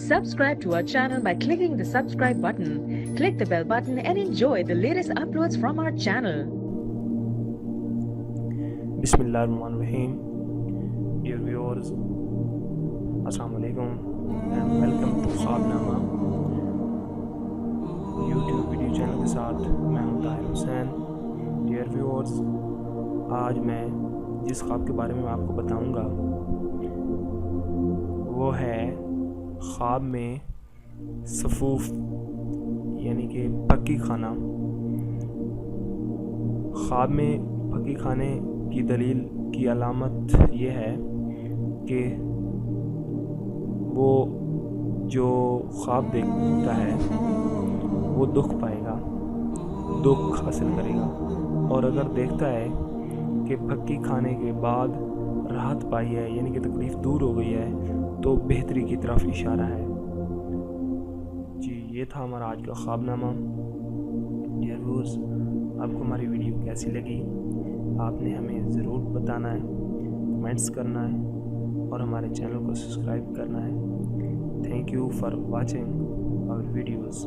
Subscribe to our channel by clicking the subscribe button. Click the bell button and enjoy the latest uploads from our channel. Bismillahirrahmanirrahim. Dear viewers, Assalamu alaikum and welcome to ख्वाबनामा YouTube video channel के साथ मैं हूं Tahir Hussain. Dear viewers, आज मैं जिस ख्वाब के बारे में आपको बताऊंगा वो है ख्वाब में सफूफ यानी कि पक्की खाना। ख्वाब में पक्की खाने की दलील की अलामत ये है कि वो जो ख्वाब देखता है वो दुख पाएगा, दुख हासिल करेगा, और अगर देखता है कि पक्की खाने के बाद राहत पाई है यानी कि तकलीफ़ दूर हो गई है तो बेहतरी की तरफ इशारा है। जी, ये था हमारा आज का ख्वाबनामा। डियर व्यूअर्स, आपको हमारी वीडियो कैसी लगी आपने हमें ज़रूर बताना है, कमेंट्स करना है और हमारे चैनल को सब्सक्राइब करना है। Thank you for watching our videos.